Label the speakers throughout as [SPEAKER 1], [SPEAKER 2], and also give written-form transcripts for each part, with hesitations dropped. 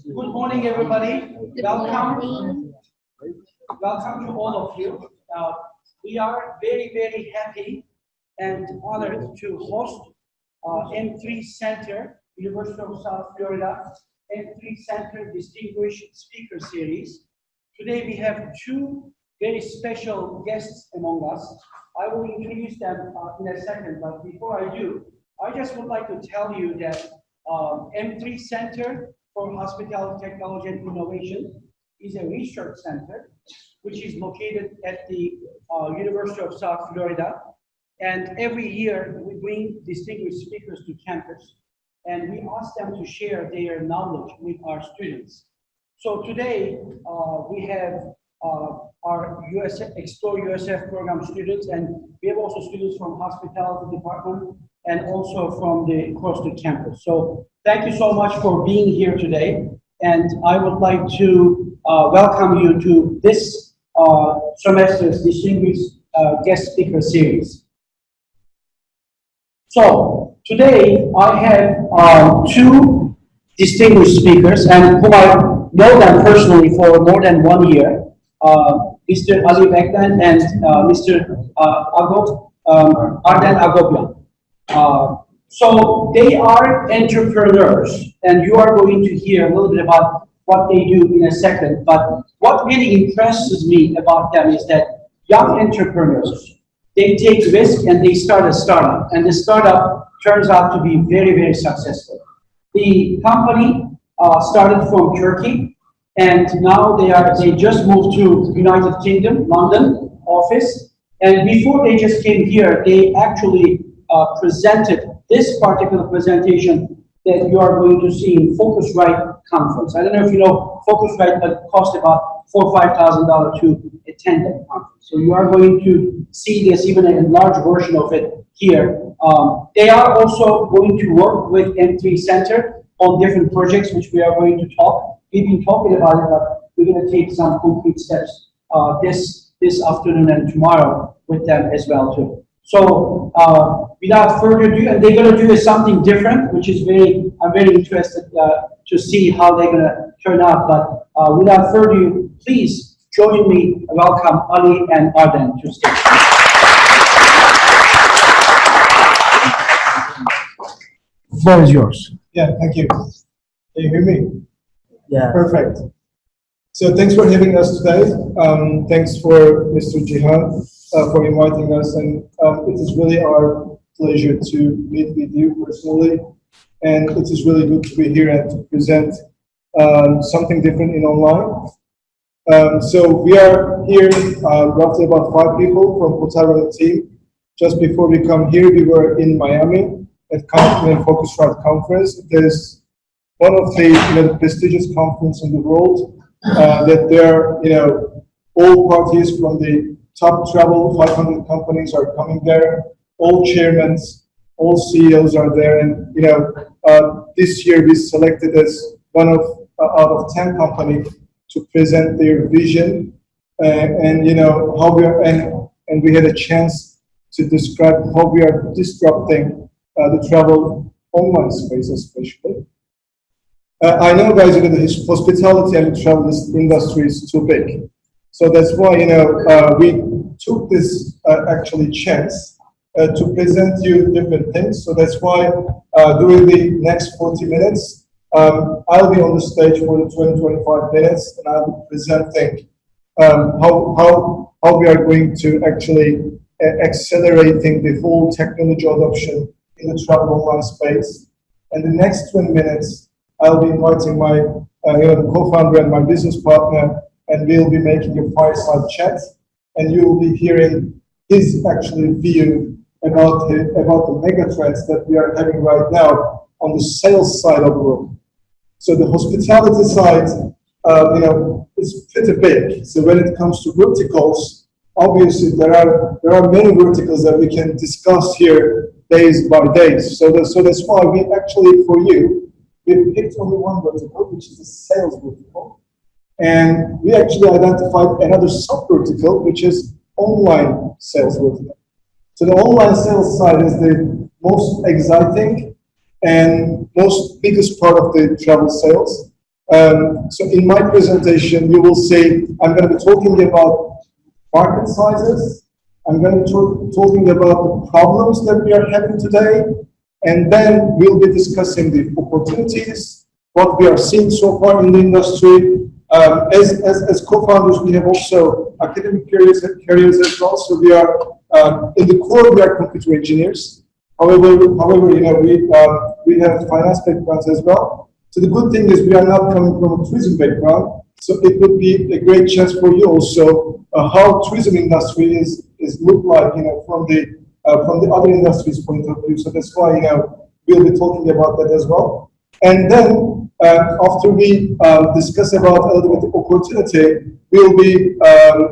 [SPEAKER 1] Good morning, everybody. Welcome. Welcome to all of you. We are very, very happy and honored to host M3 Center, University of South Florida, M3 Center Distinguished Speaker Series. Today we have two very special guests among us. I will introduce them in a second, but before I do, I just would like to tell you that M3 Center for Hospitality Technology and Innovation is a research center which is located at the University of South Florida. And every year we bring distinguished speakers to campus and we ask them to share their knowledge with our students. So today we have our Explore USF program students, and we have also students from hospitality department and also from the across the campus. So thank you so much for being here today. And I would like to welcome you to this semester's distinguished guest speaker series. So today I have two distinguished speakers and whom I know them personally for more than 1 year. Mr. Beklen and Mr. Arden Agopyan. So they are entrepreneurs, and you are going to hear a little bit about what they do in a second. But what really impresses me about them is that young entrepreneurs, they take risk and they start a startup, and the startup turns out to be very, very successful. The company started from Turkey, and now they just moved to United Kingdom, London office. And before they just came here, they actually presented this particular presentation that you are going to see in Focusrite conference. I don't know if you know Focusrite, but it cost about $4,000 or $5,000 to attend that conference. So you are going to see this, even a large version of it here. They are also going to work with M3 Center on different projects, which we are going to talk. We've been talking about it, but we're going to take some concrete steps this afternoon and tomorrow with them as well too. So without further ado, and they're going to do something different, which is I'm very interested to see how they're going to turn out. But without further ado, please join me, welcome Ali and Arden to stage. The floor is yours.
[SPEAKER 2] Yeah, thank you. Can you hear me?
[SPEAKER 1] Yeah.
[SPEAKER 2] Perfect. So thanks for having us today. Thanks for Mr. Jihan for inviting us, and it is really our pleasure to meet with you personally, and it is really good to be here and to present something different in online. So we are here, roughly about 5 people from HotelRunner team. Just before we come here, we were in Miami at Confident Focusrite conference. There's one of the prestigious conference in the world that there, all parties from the top travel 500 companies are coming there. All chairmen, all CEOs are there, and this year we selected as one of out of 10 companies to present their vision and how we are, and we had a chance to describe how we are disrupting the travel online space, especially. I know, guys, the hospitality and travel industry is too big. So that's why, we took this actually chance to present you different things. So that's why during the next 40 minutes, I'll be on the stage for the 20-25 minutes, and I'll be presenting how we are going to actually accelerating the whole technology adoption in the travel online space. And the next 20 minutes, I'll be inviting my the co-founder and my business partner, and we'll be making a fireside chat, and you will be hearing his actually view about the mega trends that we are having right now on the sales side of the world. So the hospitality side, is pretty big. So when it comes to verticals, obviously there are many verticals that we can discuss here days by days. So that's why we actually, for you, we picked only one vertical, which is the sales vertical. And we actually identified another sub-vertical, which is online sales vertical. So the online sales side is the most exciting and most biggest part of the travel sales. So in my presentation, you will see I'm going to be talking about market sizes. I'm going to be talking about the problems that we are having today, and then we'll be discussing the opportunities, what we are seeing so far in the industry. As co-founders, we have also academic careers as well. So we are in the core, we are computer engineers. However, we have finance backgrounds as well. So the good thing is we are not coming from a tourism background. So it would be a great chance for you also how tourism industry is look like, from the other industries point of view. So that's why we'll be talking about that as well. And then after we discuss about a little bit of opportunity, we'll be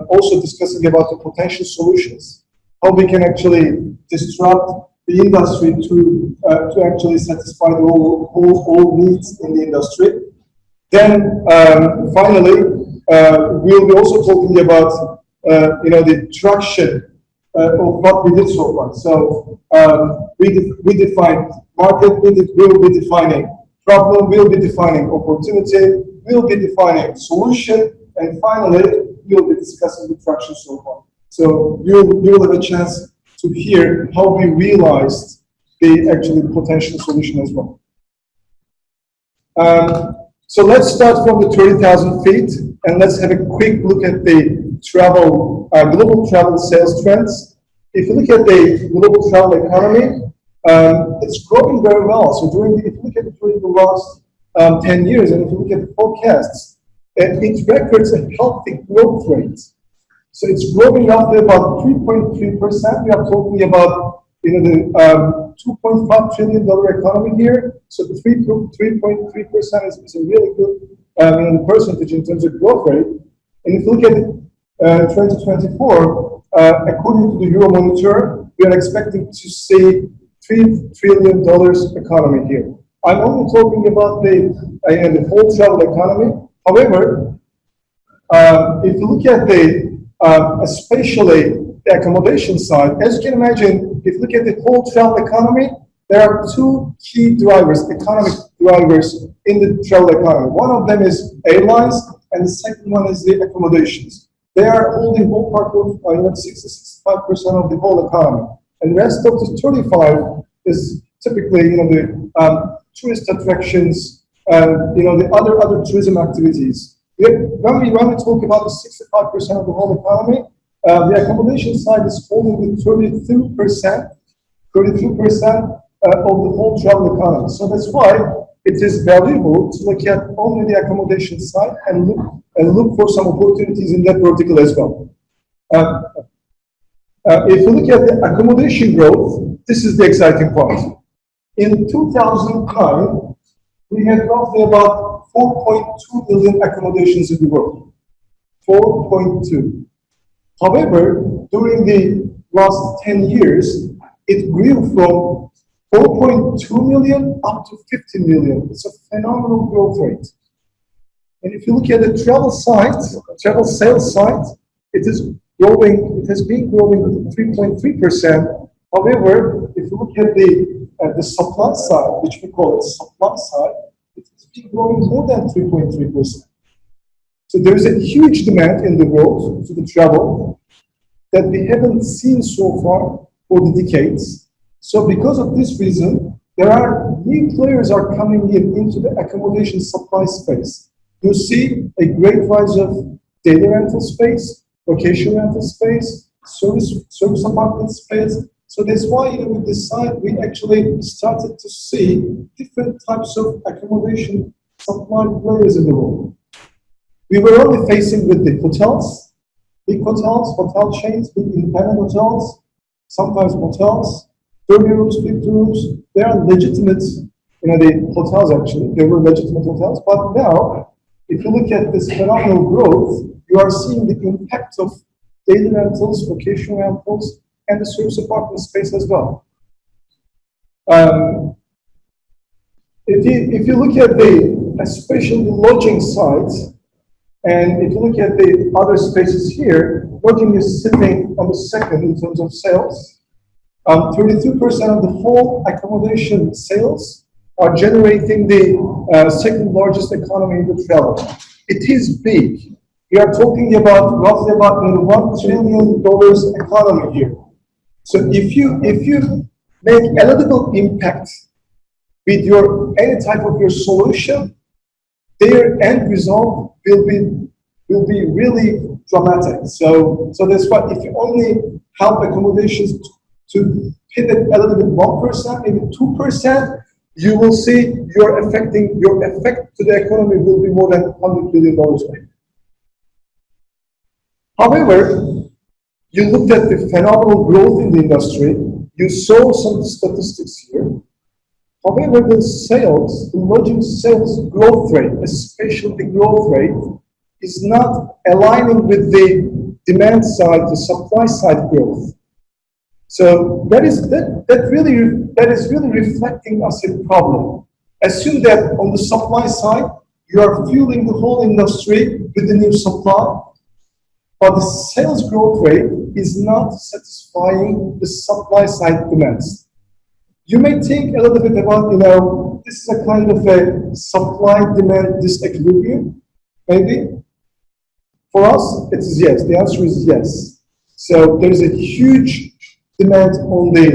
[SPEAKER 2] also discussing about the potential solutions, how we can actually disrupt the industry to actually satisfy the all needs in the industry. Then finally, we'll be also talking about the traction of what we did so far. So we defined market, we'll be defining problem, we'll be defining opportunity, we'll be defining solution, and finally we'll be discussing the traction so far. So you'll have a chance to hear how we realized the actually potential solution as well. So let's start from the 30,000 feet, and let's have a quick look at the global travel sales trends. If you look at the global travel economy, it's growing very well. So if you look at it during the last 10 years, and if you look at the forecasts, it records a healthy growth rate. So it's growing up to about 3.3%. We are talking about the $2.5 trillion economy here. So the 3.3% is a really good percentage in terms of growth rate. And if you look at 2024, according to the Euromonitor, we are expecting to see $3 trillion economy here. I'm only talking about the whole travel economy. However, if you look at especially the accommodation side, as you can imagine, if you look at the whole travel economy, there are two key drivers, economic drivers in the travel economy. One of them is airlines, and the second one is the accommodations. They are holding ballpark of 60-65% of the whole economy. And the rest of the 35 is typically, the tourist attractions and, the other tourism activities. When we talk about the 65% of the whole economy, the accommodation side is holding the 32% of the whole travel economy. So that's why it is valuable to look at only the accommodation side and look for some opportunities in that vertical as well. If you look at the accommodation growth, this is the exciting part. In 2009, we had roughly about 4.2 million accommodations in the world. 4.2. However, during the last 10 years, it grew from 4.2 million up to 50 million. It's a phenomenal growth rate. And if you look at the travel sales side, it has been growing with 3.3%. However, if you look at the supply side, which we call it supply side, it has been growing more than 3.3%. So there is a huge demand in the world for the travel that we haven't seen so far for the decades. So because of this reason, there are new players are coming into the accommodation supply space. You see a great rise of daily rental space, vacation rental space, service apartment space. So that's why we actually started to see different types of accommodation supply players in the world. We were only facing with the hotels, big hotels, hotel chains, big independent hotels, sometimes motels, 30 rooms, 50 rooms. They are legitimate, the hotels actually, they were legitimate hotels. But now, if you look at this phenomenal growth, you are seeing the impact of daily rentals, vacation rentals, and the service apartment space as well. If you look at especially the lodging side, and if you look at the other spaces here, lodging is sitting on the second in terms of sales. 32% of the whole accommodation sales are generating the second largest economy in the travel. It is big. We are talking about roughly about $1 trillion economy here. So if you make a little impact with your any type of your solution, their end result will be really dramatic. So that's why if you only help accommodations to pivot a little bit 1%, maybe 2%, you will see your effect to the economy will be more than $100 billion maybe. However, you looked at the phenomenal growth in the industry, you saw some statistics here. However, the lodging sales growth rate, especially the growth rate, is not aligning with the demand side, the supply side growth. So that is really reflecting us a problem. Assume that on the supply side, you are fueling the whole industry with the new supply, but the sales growth rate is not satisfying the supply side demands. You may think a little bit about, this is a kind of a supply-demand disequilibrium, maybe. For us, it is yes. The answer is yes. So there is a huge demand on the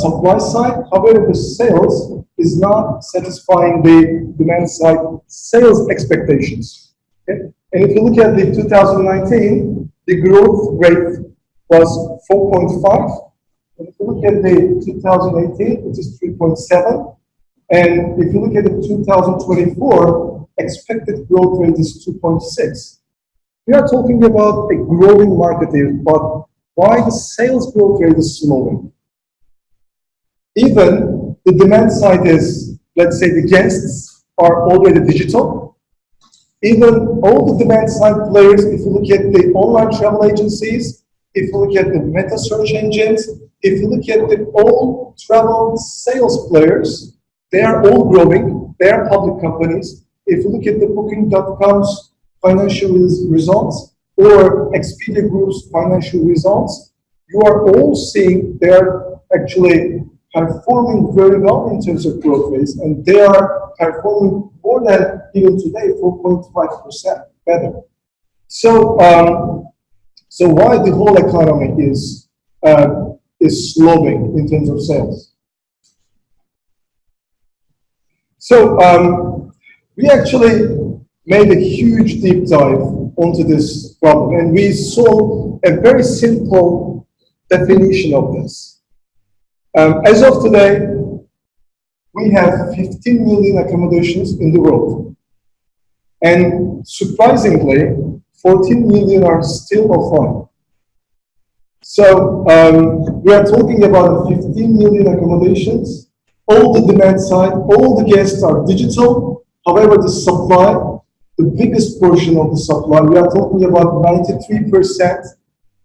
[SPEAKER 2] supply side. However, the sales is not satisfying the demand side sales expectations. Okay? And if you look at the 2019, the growth rate was 4.5. If you look at the 2018, it is 3.7. And if you look at the 2024, expected growth rate is 2.6. We are talking about a growing market here, but why the sales growth rate is slowing? Even the demand side is, let's say the guests are already digital. Even all the demand side players, if you look at the online travel agencies, if you look at the meta search engines, if you look at the all travel sales players, they are all growing. They are public companies. If you look at the Booking.com's financial results or Expedia Group's financial results, you are all seeing they are actually performing very well in terms of growth rates, and they are performing more than even today, 4.5% better. So why the whole economy is slowing in terms of sales? So we actually made a huge deep dive onto this problem, and we saw a very simple definition of this. As of today, we have 15 million accommodations in the world, and surprisingly, 14 million are still offline. So we are talking about 15 million accommodations. All the demand side, all the guests are digital. However, the supply, the biggest portion of the supply, we are talking about 93%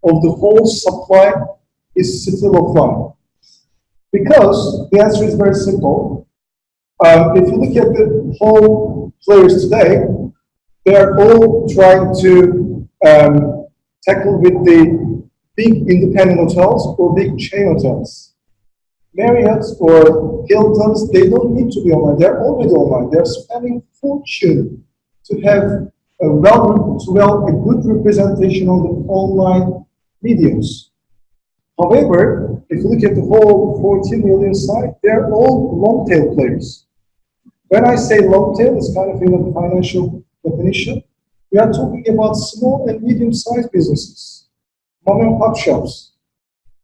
[SPEAKER 2] of the whole supply is still offline. Because the answer is very simple. If you look at the whole players today, they are all trying to tackle with the big independent hotels or big chain hotels. Marriott's or Hilton's, they don't need to be online. They're already online. They're spending fortune to have a good representation on the online mediums. However, if you look at the whole 14 million site, they're all long tail players. When I say long tail, it's kind of in the financial definition. We are talking about small and medium-sized businesses, mom and pop shops,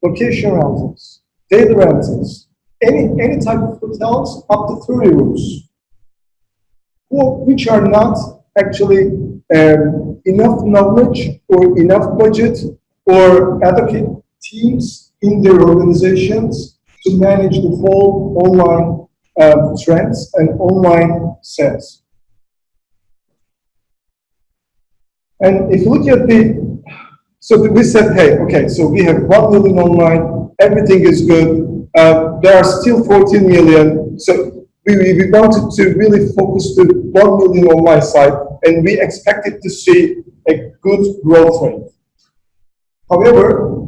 [SPEAKER 2] vacation rentals, daily rentals, any type of hotels up to 30 rooms, which are not actually enough knowledge or enough budget or adequate teams in their organizations to manage the whole online trends and online sales. And if you look at so we said, hey, okay, so we have 1 million online, everything is good. There are still 14 million. So we wanted to really focus to 1 million online side, and we expected to see a good growth rate. However,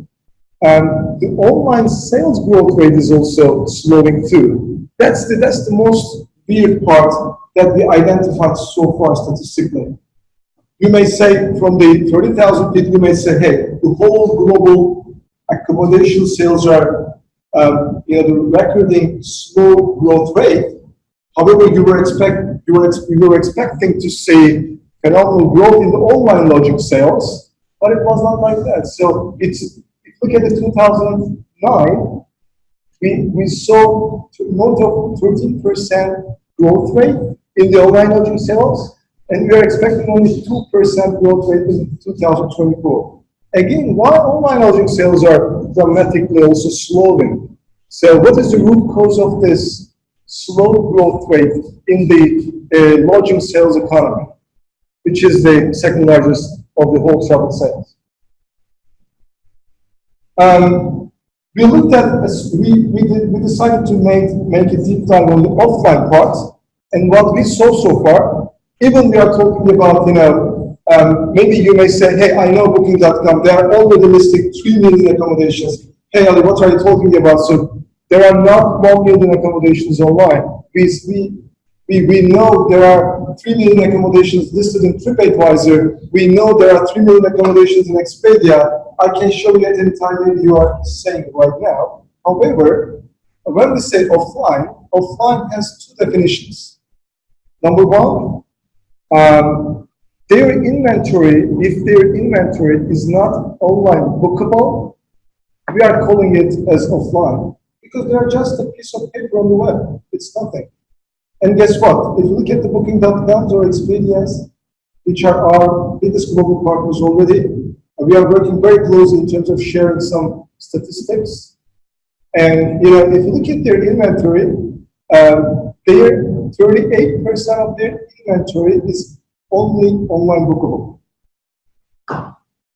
[SPEAKER 2] the online sales growth rate is also slowing too. That's the most weird part that we identified so far statistically. You may say from the 30,000 people, you may say, hey, the whole global accommodation sales are, the recording slow growth rate. However, you were expecting to see phenomenal growth in the online lodging sales, but it was not like that. So if you look at the 2009, we saw north of 13% growth rate in the online lodging sales, and we are expecting only 2% growth rate in 2024. Again, why online lodging sales are dramatically also slowing? So what is the root cause of this slow growth rate in the lodging sales economy, which is the second largest of the whole travel sales? We looked at, we decided to make a deep dive on the offline part, and what we saw so far, even we are talking about, maybe you may say, hey, I know Booking.com, they are already listing 3 million accommodations. Hey, Ali, what are you talking about? So there are not 1 million accommodations online. We know there are 3 million accommodations listed in TripAdvisor. We know there are 3 million accommodations in Expedia. I can show you at any time maybe you are saying right now. However, when we say offline, offline has two definitions. Number one, their inventory, if their inventory is not online bookable, we are calling it as offline because they are just a piece of paper on the web. It's nothing. And guess what? If you look at the Booking.coms or Expedias, which are our biggest global partners already, we are working very closely in terms of sharing some statistics. And if you look at their inventory, their 38% of their inventory is only online bookable.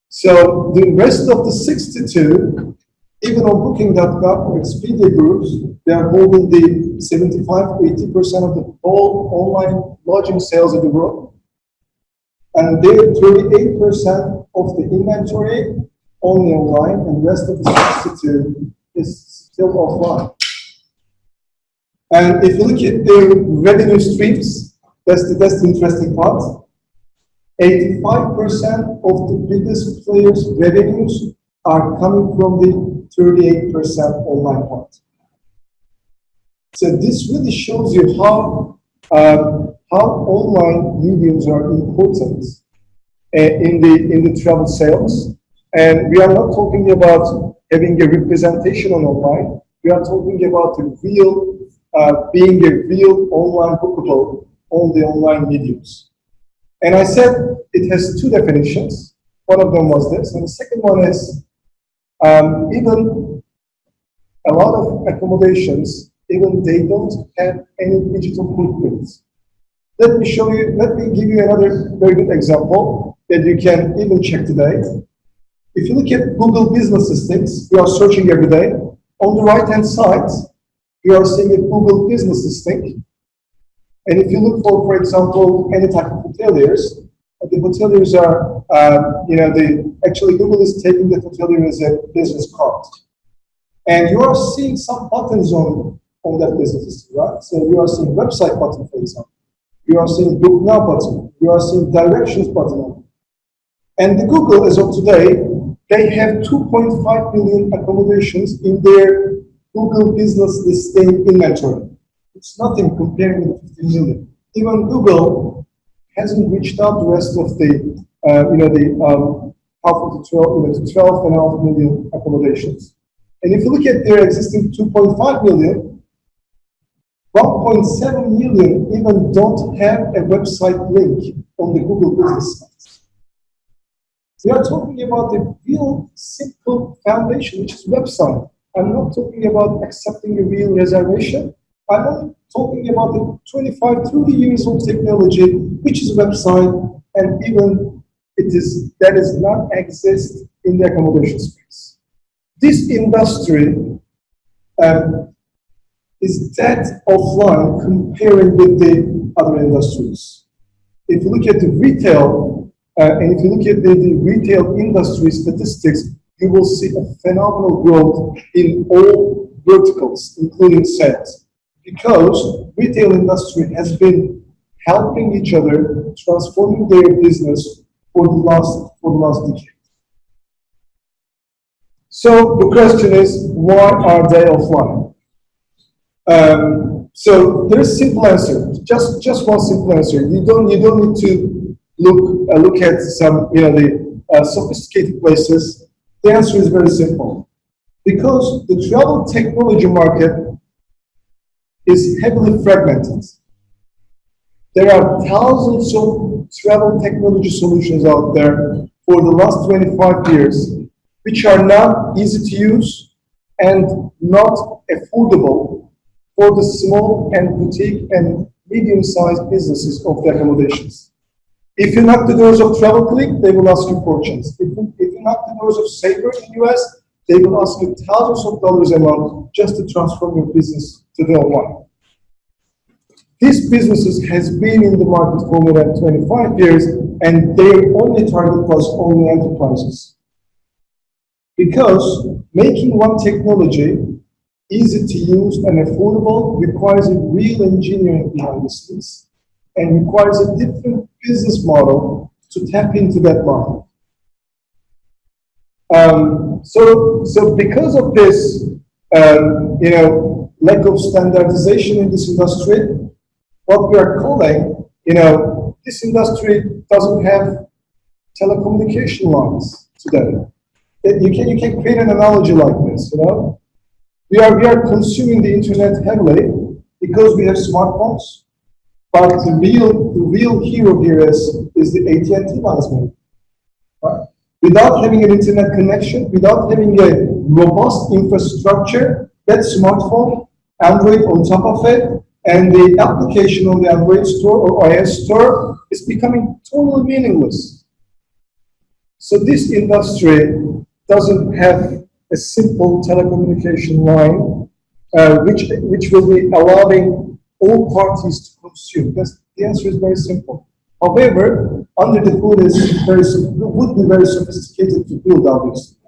[SPEAKER 2] So the rest of the 62, even on Booking.com or Expedia groups, they are holding the 75–80% of the whole online lodging sales in the world. And their 38% of the inventory only online, and the rest of the 62 is still offline. And if you look at their revenue streams, that's the interesting part. 85% of the biggest players' revenues are coming from the 38% online part. So this really shows you how online mediums are important in the travel sales. And we are not talking about having a representation on online. We are talking about being a real online bookable on the online mediums. And I said it has two definitions. One of them was this, and the second one is even a lot of accommodations, even they don't have any digital footprints. Let me give you another very good example that you can even check today. If you look at Google business listings, we are searching every day. On the right-hand side, we are seeing a Google business listing. And if you look for example, any type of hoteliers, the hoteliers are, actually Google is taking the hotelier as a business card. And you are seeing some buttons on that business listing, right? So you are seeing website button, for example. You are seeing book now button. You are seeing directions button. And the Google, as of today, they have 2.5 million accommodations in their Google business listing inventory. It's nothing comparing with 15 million. Even Google hasn't reached out the rest of the, half of the 12.5 million accommodations. And if you look at their existing 2.5 million, 1.7 million even don't have a website link on the Google business site. We are talking about a real simple foundation, which is website. I'm not talking about accepting a real reservation. I'm not talking about the 25, 30 years old technology, which is a website, and even that does not exist in the accommodation space. This industry is that offline comparing with the other industries. If you look at the retail, and if you look at the retail industry statistics, you will see a phenomenal growth in all verticals, including sales. because retail industry has been helping each other, transforming their business for the last decade. So the question is, why are they offline? So there's a simple answer. Just one simple answer. You don't need to look at some the sophisticated places. The answer is very simple. Because the travel technology market is heavily fragmented. There are thousands of travel technology solutions out there for the last 25 years, which are not easy to use and not affordable for the small and boutique and medium-sized businesses of the accommodations. If you knock the doors of TravelClick, they will ask you fortunes. If you knock the doors of Sabre in the US, they will ask you thousands of dollars a month just to transform your business to the online. These businesses has been in the market for more than 25 years, and their only target was only enterprises. Because making one technology easy to use and affordable requires a real engineering behind the scenes and requires a different business model to tap into that market. So because of this, lack of standardization in this industry, what we are calling, this industry doesn't have telecommunication lines today. You can create an analogy like this, We are consuming the internet heavily because we have smartphones, but the real hero here is the AT&T lines, right? Without having an internet connection, without having a robust infrastructure, that smartphone, Android on top of it, and the application on the Android store or iOS store is becoming totally meaningless. So this industry doesn't have a simple telecommunication line, which will be allowing all parties to consume. The answer is very simple. However, under the hood would be very sophisticated to build, obviously.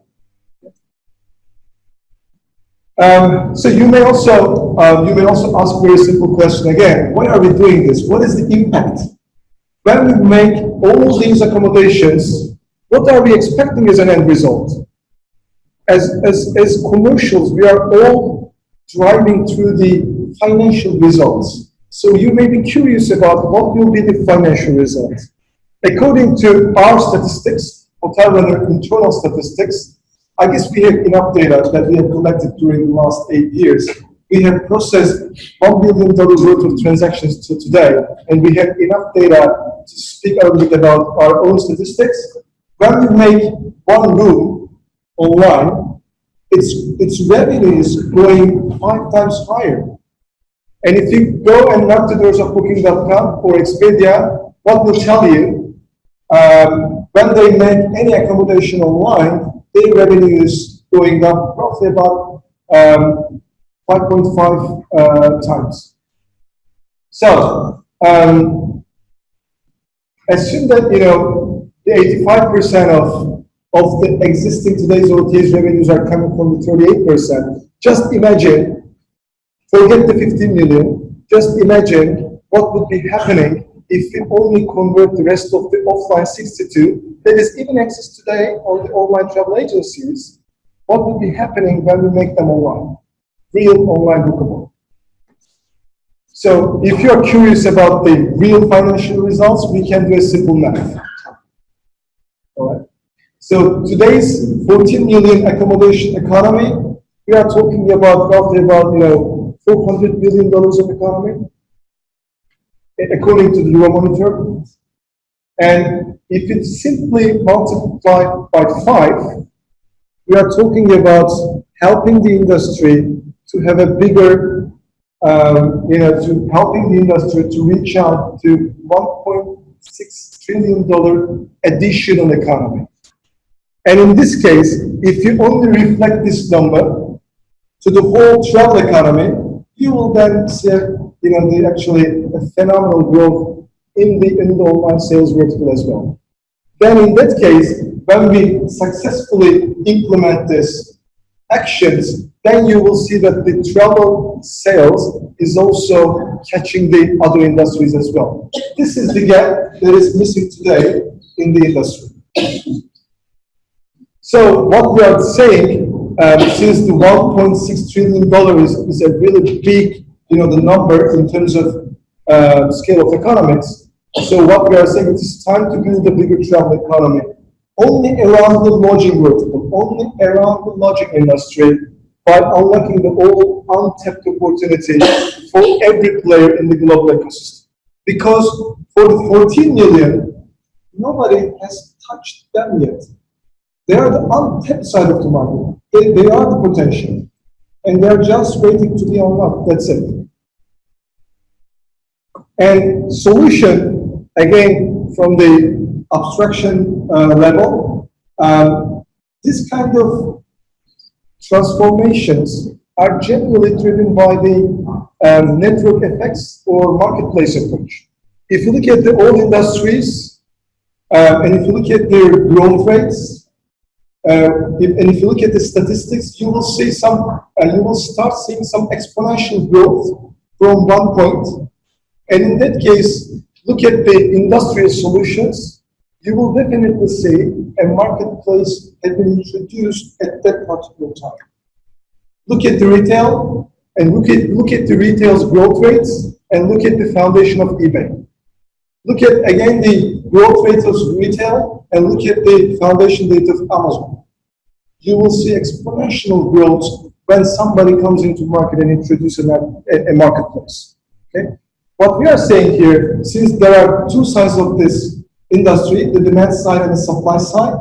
[SPEAKER 2] So you may also ask a very simple question again. Why are we doing this? What is the impact? When we make all these accommodations, what are we expecting as an end result? As commercials, we are all driving through the financial results. So you may be curious about what will be the financial results. According to our statistics, HotelRunner internal statistics, I guess we have enough data that we have collected during the last 8 years. We have processed $1 billion worth of transactions to today, and we have enough data to speak a little bit about our own statistics. When we make one room online, its revenue is growing 5 times higher. And if you go and knock the doors of Booking.com or Expedia, what will tell you, when they make any accommodation online, their revenue is going up roughly about 5.5 times. So, assume that, the 85% of the existing today's OTA's revenues are coming from the 38%. Just imagine, forget the 15 million, just imagine what would be happening if we only convert the rest of the offline 62 that is even exists today on the online travel agencies. What would be happening when we make them online? Real online bookable. So if you're curious about the real financial results, we can do a simple math. All right. So today's 14 million accommodation economy, we are talking about roughly about $400 billion of economy, according to the Euromonitor. And if it's simply multiplied by 5, we are talking about helping the industry to have a bigger, to helping the industry to reach out to $1.6 trillion additional economy. And in this case, if you only reflect this number to the whole travel economy, you will then see, actually a phenomenal growth in the online sales vertical as well. Then in that case, when we successfully implement this actions, then you will see that the travel sales is also catching the other industries as well. This is the gap that is missing today in the industry. So what we are saying, since the $1.6 trillion is a really big, the number in terms of scale of economics. So what we are saying, it is time to build a bigger travel economy, only around the lodging vertical, only around the lodging industry, by unlocking the all untapped opportunity for every player in the global ecosystem. Because for the 14 million, nobody has touched them yet. They are the untapped side of the market. They are the potential. And they're just waiting to be unlocked. That's it. And solution, again, from the abstraction level, this kind of transformations are generally driven by the network effects or marketplace approach. If you look at the all industries, and if you look at their growth rates, and if you look at the statistics, you will see you will start seeing some exponential growth from one point. And in that case, look at the industrial solutions, you will definitely see a marketplace has been introduced at that particular time. Look at the retail, and look at the retail's growth rates, and look at the foundation of eBay. Look at, again, the growth rate of retail, and look at the foundation date of Amazon. You will see exponential growth when somebody comes into market and introduces a marketplace. Okay? What we are saying here, since there are two sides of this industry, the demand side and the supply side,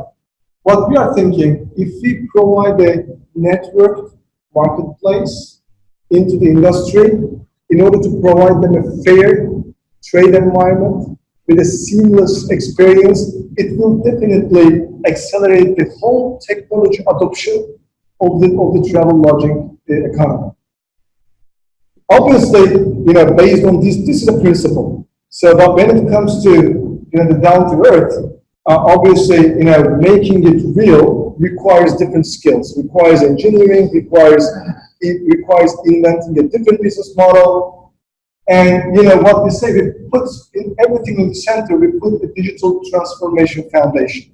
[SPEAKER 2] what we are thinking, if we provide a networked marketplace into the industry in order to provide them a fair trade environment with a seamless experience, it will definitely accelerate the whole technology adoption of the travel lodging economy. Obviously, based on this is a principle. So, but when it comes to the down to earth, obviously, making it real requires different skills. Requires engineering. Requires inventing a different business model. And what we say, we put everything in the center. We put a digital transformation foundation.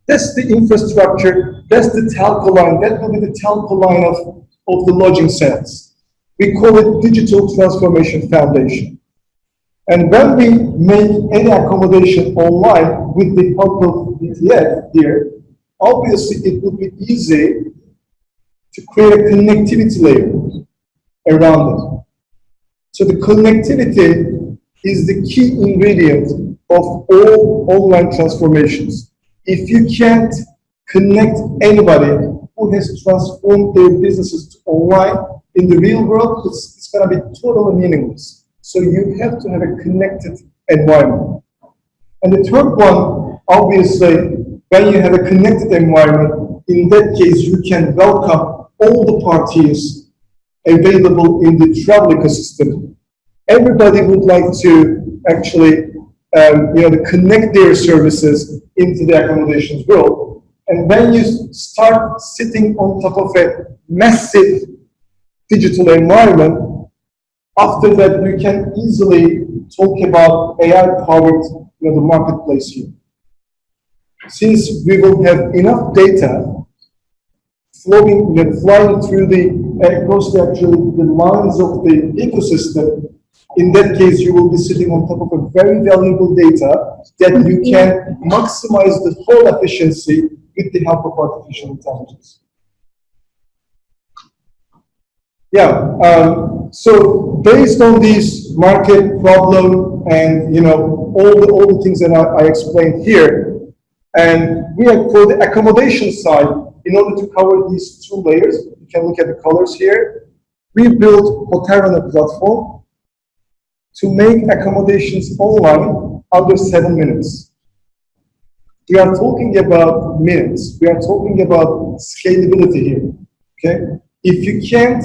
[SPEAKER 2] That's the infrastructure. That's the telco line. That will be the telco line of the lodging sales. We call it digital transformation foundation. And when we make any accommodation online with the help of DTF here, obviously it would be easy to create a connectivity layer around it. So the connectivity is the key ingredient of all online transformations. If you can't connect anybody who has transformed their businesses to online, in the real world, it's going to be totally meaningless. So you have to have a connected environment. And the third one, obviously, when you have a connected environment, in that case, you can welcome all the parties available in the travel ecosystem. Everybody would like to actually, connect their services into the accommodations world. And when you start sitting on top of a massive digital environment, after that you can easily talk about AI-powered the marketplace here. Since we will have enough data flying through across the lines of the ecosystem, in that case you will be sitting on top of a very valuable data that you can maximize the whole efficiency with the help of artificial intelligence. So based on this market problem and all the things that I explained here, and we have for the accommodation side, in order to cover these two layers, you can look at the colors here. We built HotelRunner platform to make accommodations online under 7 minutes. We are talking about minutes. We are talking about scalability here. Okay, if you can't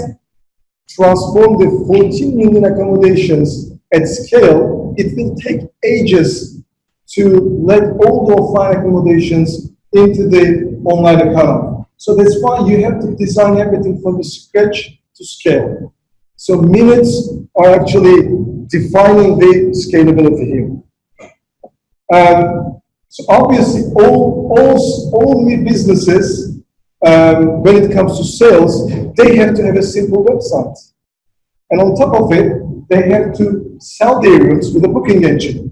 [SPEAKER 2] transform the 14 million accommodations at scale, it will take ages to let all the offline accommodations into the online economy. So that's why you have to design everything from the scratch to scale. So minutes are actually defining the scalability here. So obviously, all new businesses, when it comes to sales, they have to have a simple website. And on top of it, they have to sell their rooms with a booking engine.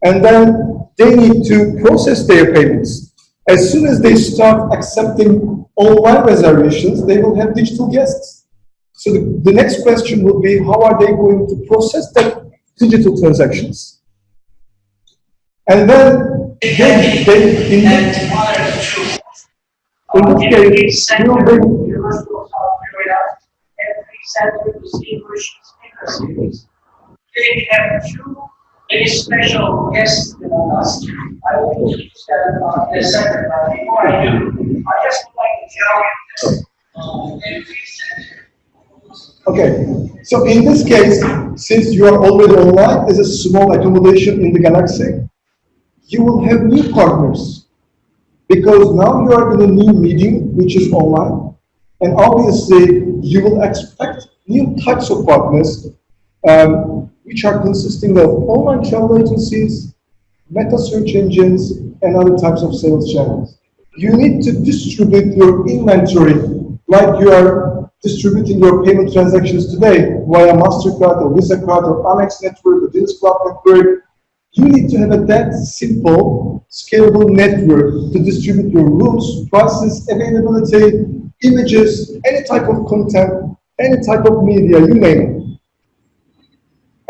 [SPEAKER 2] And then they need to process their payments. As soon as they start accepting online reservations, they will have digital guests. So the next question would be, how are they going to process that digital transactions? And then in this case, we will bring
[SPEAKER 3] every center distinguished speakers. They have two very special guests with us. I will introduce them in a second. Before I do, I just would like to tell you every center.
[SPEAKER 2] Okay, so in this case, since you are already online as a small accommodation in the galaxy, you will have new partners because now you are in a new medium which is online, and obviously you will expect new types of partners which are consisting of online travel agencies, meta search engines, and other types of sales channels. You need to distribute your inventory like you are distributing your payment transactions today via MasterCard or Visa card or Amex network or Diners Club network. You need to have that simple, scalable network to distribute your rooms, prices, availability, images, any type of content, any type of media, you name it.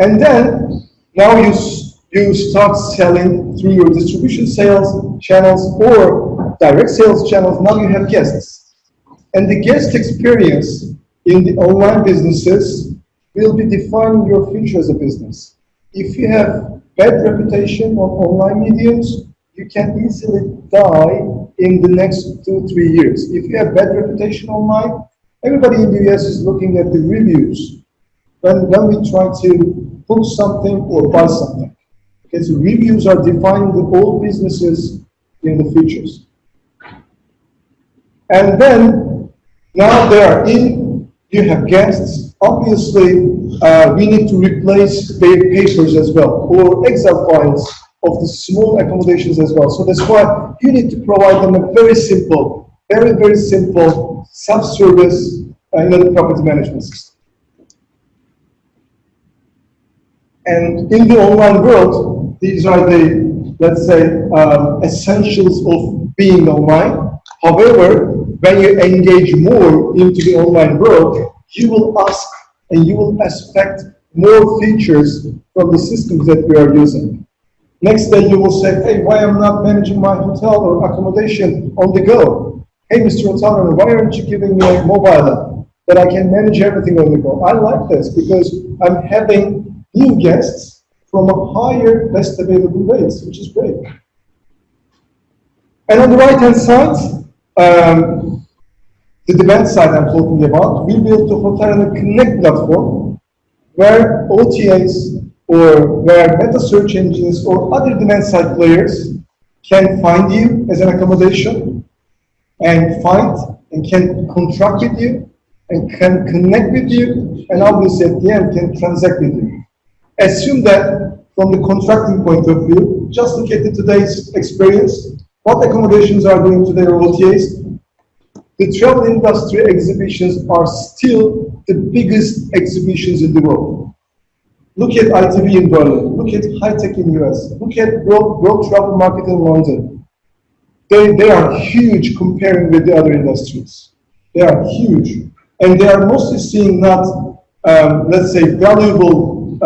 [SPEAKER 2] And then, now you start selling through your distribution sales channels or direct sales channels. Now you have guests. And the guest experience in the online businesses will be defining your future as a business. If you have bad reputation on online mediums, you can easily die in the next 2-3 years. If you have bad reputation online, everybody in the US is looking at the reviews when we try to book something or buy something. Okay, so reviews are defining the old businesses in the futures. And then, now they are in, you have guests. Obviously, we need to replace their papers as well, or Excel files of the small accommodations as well. So that's why you need to provide them a very simple, very simple self-service property management system. And in the online world, these are the, let's say, essentials of being online. However, when you engage more into the online world, you will ask and you will expect more features from the systems that we are using. Next day you will say, hey, why am I not managing my hotel or accommodation on the go? Hey, Mr. HotelRunner, why aren't you giving me a mobile app that I can manage everything on the go? I like this because I'm having new guests from a higher, best available rates, which is great. And on the right-hand side, the demand side I'm talking about, we built the HotelRunner Connect platform where OTAs or where meta search engines or other demand side players can find you as an accommodation and find and can contract with you and can connect with you and obviously at the end can transact with you. Assume that from the contracting point of view, just look at today's experience, what accommodations are doing today or OTAs. The travel industry exhibitions are still the biggest exhibitions in the world. Look at ITV in Berlin, look at High Tech in US, look at World Travel Market in London. They are huge comparing with the other industries. They are huge. And they are mostly seeing not, let's say, valuable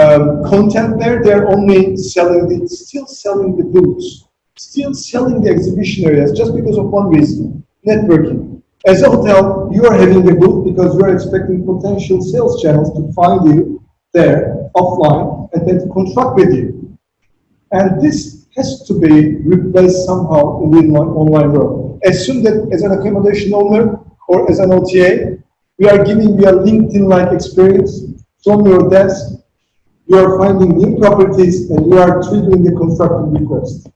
[SPEAKER 2] content there. They're only still selling the booths, still selling the exhibition areas just because of one reason, networking. As a hotel, you are having a booth because you are expecting potential sales channels to find you there offline and then to contract with you. And this has to be replaced somehow in the online world. Assume that as an accommodation owner or as an OTA, we are giving you a LinkedIn-like experience from your desk. You are finding new properties and you are triggering the construction request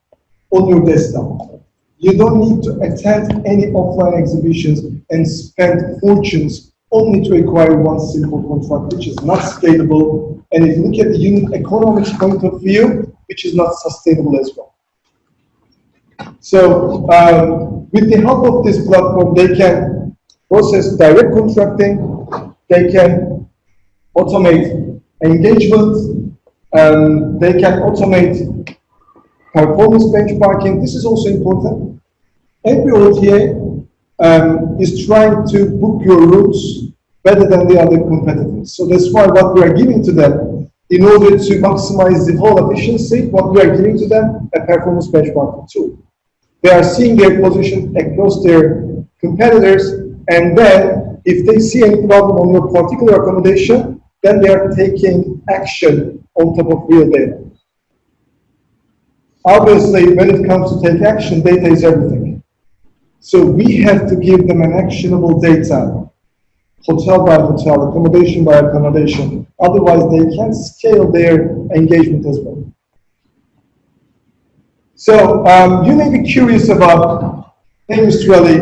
[SPEAKER 2] on your desktop. You don't need to attend any offline exhibitions and spend fortunes only to acquire one simple contract, which is not scalable. And if you look at the unit economics point of view, which is not sustainable as well. So with the help of this platform, they can process direct contracting, they can automate engagement, they can automate performance benchmarking. This is also important. Every OTA is trying to book your routes better than the other competitors. So that's why what we are giving to them, in order to maximize the whole efficiency, what we are giving to them, a performance benchmarking tool. They are seeing their position across their competitors, and then if they see any problem on your particular accommodation, then they are taking action on top of real data. Obviously, when it comes to take action, data is everything. So we have to give them an actionable data, hotel by hotel, accommodation by accommodation. Otherwise, they can't scale their engagement as well. So you may be curious about, hey, Mr. Ali,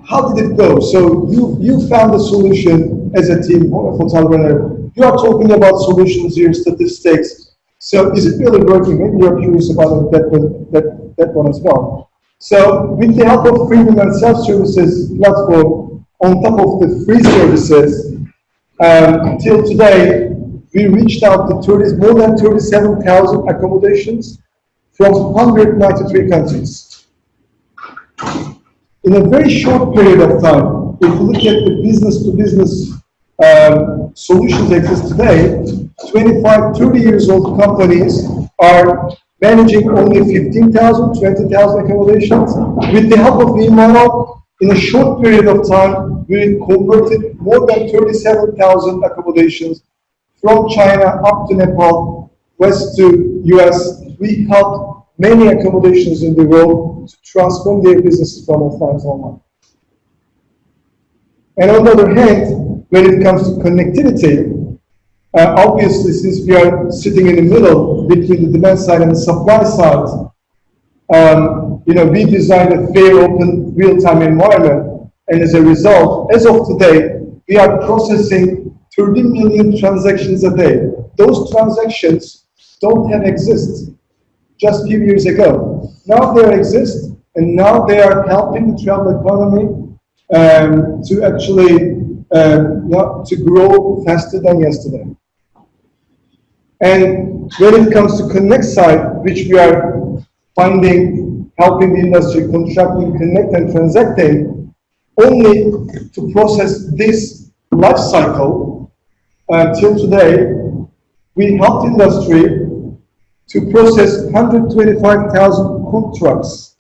[SPEAKER 2] how did it go? So you found a solution as a team of HotelRunner. You are talking about solutions here, statistics. So is it really working? Maybe you're curious about that one as well. So with the help of freemium and self-services platform, on top of the free services, till today, we reached out to more than 37,000 accommodations from 193 countries. In a very short period of time, if you look at the business-to-business solutions exist today, 25, 30 years old companies are managing only 15,000, 20,000 accommodations. With the help of the model, in a short period of time, we converted more than 37,000 accommodations from China up to Nepal, west to US. We helped many accommodations in the world to transform their businesses from offline to online. And on the other hand, when it comes to connectivity, obviously, since we are sitting in the middle between the demand side and the supply side, we designed a fair, open, real-time environment, and as a result, as of today, we are processing 30 million transactions a day. Those transactions don't have exist just a few years ago. Now they exist, and now they are helping the travel economy to actually to grow faster than yesterday. And when it comes to connect side, which we are finding, helping the industry contracting, connect and transacting, only to process this life cycle till today, we helped industry to process 125,000 contracts.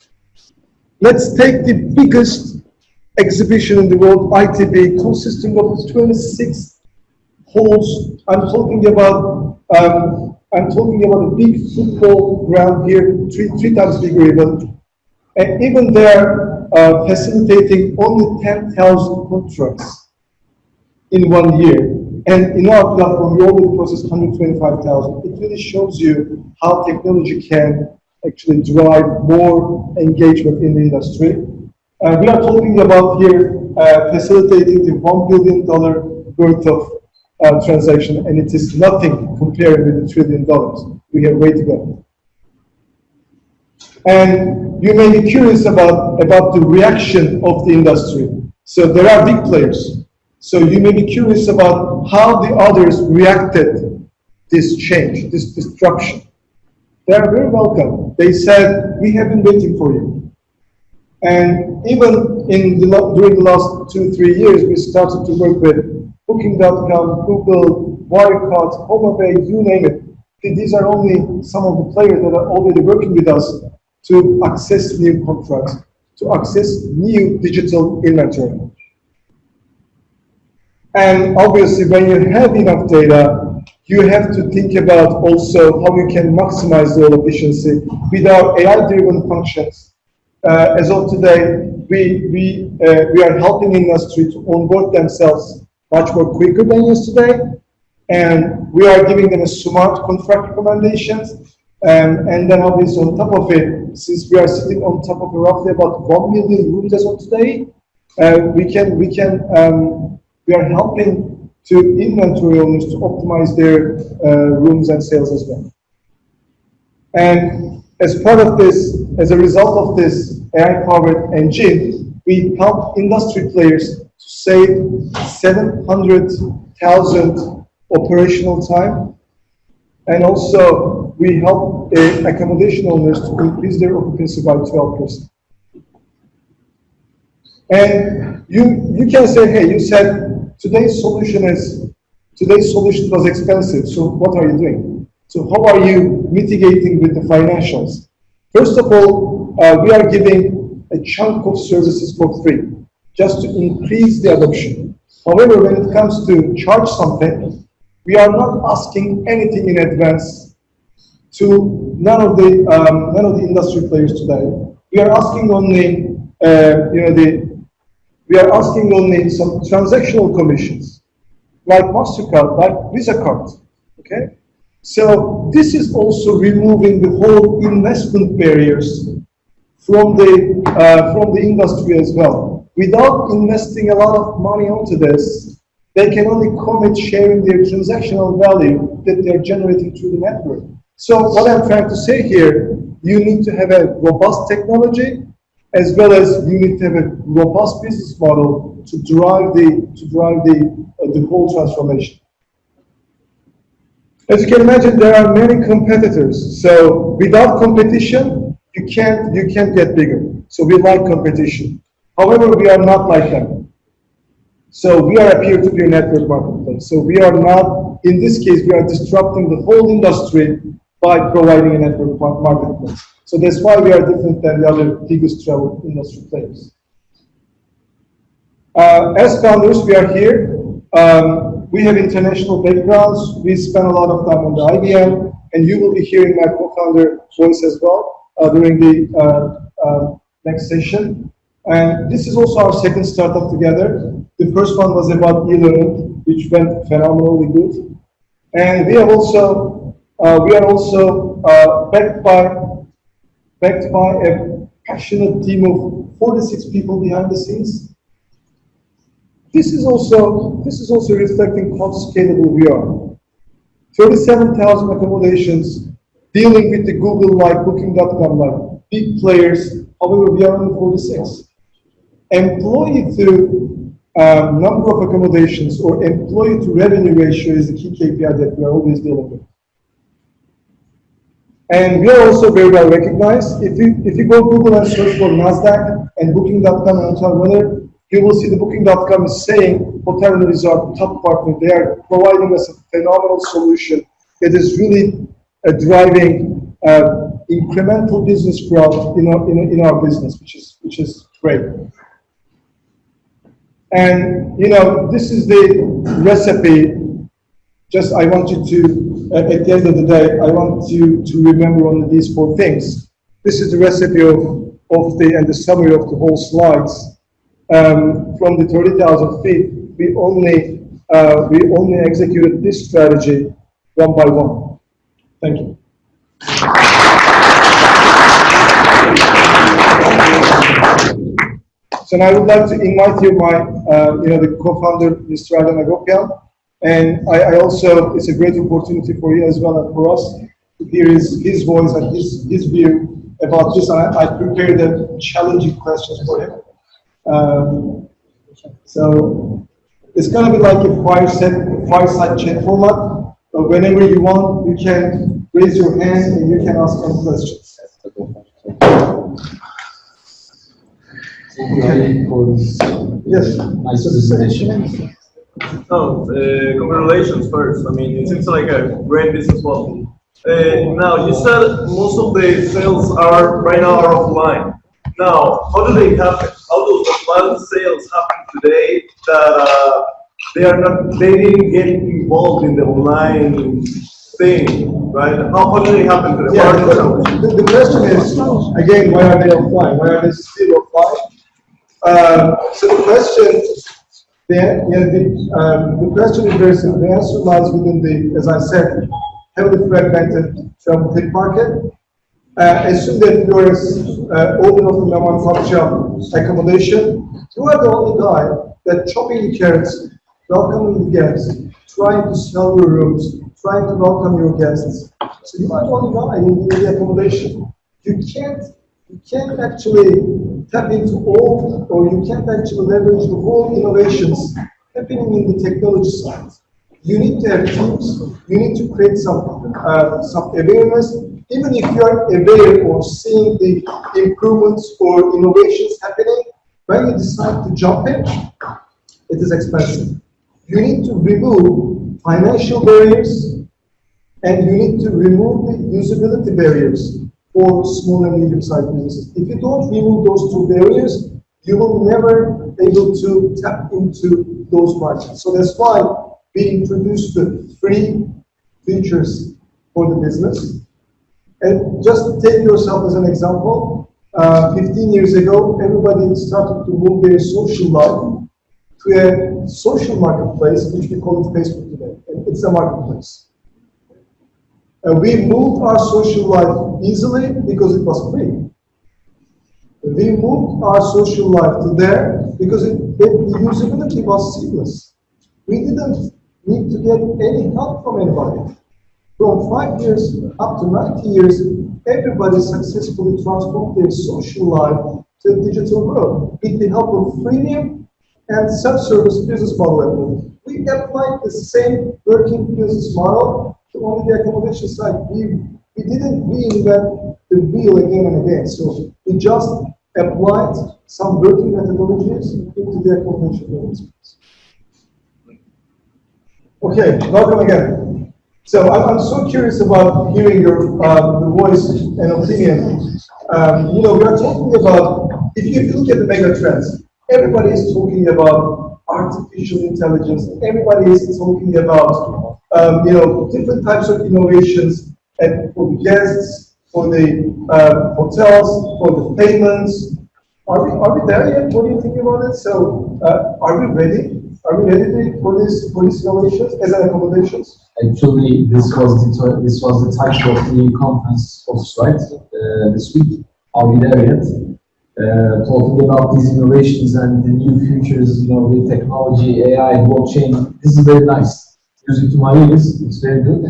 [SPEAKER 2] Let's take the biggest exhibition in the world, ITB, consisting of 26 halls. I'm talking about a big football ground here, three times bigger even. And even there, facilitating only 10,000 contracts in 1 year. And in our platform, we already processed 125,000. It really shows you how technology can actually drive more engagement in the industry. We are talking about here facilitating the $1 billion worth of transaction, and it is nothing compared with the $1 trillion. We have way to go. And you may be curious about the reaction of the industry. So there are big players. So you may be curious about how the others reacted this change, this disruption. They are very welcome. They said, we have been waiting for you. And even during the last 2-3 years, we started to work with Booking.com, Google, Wirecard, HomeAway, you name it. These are only some of the players that are already working with us to access new contracts, to access new digital inventory. And obviously, when you have enough data, you have to think about also how you can maximize the efficiency with our AI-driven functions. As of today, we are helping industry to onboard themselves much more quicker than yesterday, and we are giving them a smart contract recommendations, and then obviously on top of it, since we are sitting on top of roughly about 1 million rooms as of today, we are helping to inventory owners to optimize their rooms and sales as well. And as part of this, as a result of this AI-powered engine, we help industry players to save 700,000 operational time, and also we help accommodation owners to increase their occupancy by 12%. And you can say, hey, you said today's solution was expensive, so what are you doing? So how are you mitigating with the financials? First of all, we are giving a chunk of services for free, just to increase the adoption. However, when it comes to charge something, we are not asking anything in advance to none of the industry players today. We are asking only, we are asking only some transactional commissions, like MasterCard, like Visa card. Okay, so this is also removing the whole investment barriers from the industry as well. Without investing a lot of money onto this, they can only commit sharing their transactional value that they are generating through the network. So what I'm trying to say here, you need to have a robust technology, as well as you need to have a robust business model to drive the whole transformation. As you can imagine, there are many competitors. So without competition, you can't get bigger. So we like competition. However, we are not like them. So we are a peer-to-peer network marketplace. So we are not, in this case, we are disrupting the whole industry by providing a network marketplace. So that's why we are different than the other biggest travel industry players. As founders, we are here. We have international backgrounds. We spend a lot of time on the IBM, and you will be hearing my co-founder voice as well during the next session. And this is also our second startup together. The first one was about e-learning, which went phenomenally good. And we are also backed by a passionate team of 46 people behind the scenes. This is also reflecting how scalable we are. 37,000 accommodations, dealing with the Google like Booking.com like big players. However, we are only 46. Employee to number of accommodations or employee to revenue ratio is the key KPI that we are always dealing with. And we are also very well recognized. If you go Google and search for NASDAQ and Booking.com and HotelRunner, you will see the Booking.com is saying HotelRunner is our top partner. They are providing us a phenomenal solution that is really driving incremental business growth in our business, which is great. And this is the recipe. Just I want you to, at the end of the day, I want you to remember only these 4 things. This is the recipe and the summary of the whole slides. From the 30,000 feet, we only executed this strategy one by one. Thank you. So now I would like to invite you, the co-founder, Mr. Arden Agopyan, and I also, it's a great opportunity for you as well as for us to hear his voice and his view about this. I prepared a challenging questions for him. So it's going to be like a fireside chat format. But whenever you want, you can raise your hand and you can ask any questions. Yes.
[SPEAKER 4] Nice presentation.
[SPEAKER 5] No, congratulations first. I mean, it seems like a great business model. Now, you said most of the sales are right now are offline. Now, how do they happen? How do offline sales happen today that they didn't get involved in the online thing, right? How do they happen today?
[SPEAKER 2] Yeah, the question is, again, why are they offline? Why are they still offline? So the question is very simple. The answer lies within the, as I said, heavily fragmented travel tech market. Assume that you are old enough to manufacture accommodation. You are the only guy that chopping the carrots, welcoming the guests, trying to sell your rooms, trying to welcome your guests. So you are the only guy in the accommodation. You can't actually tap into all, or you can't actually leverage the whole innovations happening in the technology side. You need to have teams. You need to create some awareness. Even if you are aware of seeing the improvements or innovations happening, when you decide to jump in, it is expensive. You need to remove financial barriers, and you need to remove the usability barriers for small and medium-sized businesses. If you don't remove those two barriers, you will never be able to tap into those markets. So that's why we introduced the 3 features for the business. And just take yourself as an example. 15 years ago, everybody started to move their social life to a social marketplace, which we call it Facebook today. And it's a marketplace. We moved our social life easily because it was free. We moved our social life to there because the usability was seamless. We didn't need to get any help from anybody. From 5 years up to 90 years, everybody successfully transformed their social life to a digital world with the help of freemium and self-service business model. We applied the same working business model to only the accommodation side. We didn't reinvent the wheel again and again. So we just applied some working methodologies into the accommodation business. Okay, welcome again. So I'm so curious about hearing your the voice and opinion. We are talking about, if you look at the mega trends, everybody is talking about artificial intelligence. Everybody is talking about different types of innovations, and for the guests, for the hotels, for the payments. Are we there yet? What do you think about it? So are we ready? Are we ready for this innovations as an accommodations?
[SPEAKER 4] Actually, this was the title of the conference host, right? This week. Are we there yet? Talking about these innovations and the new futures, with technology, AI, blockchain. This is very nice. Music to my ears. It's very good.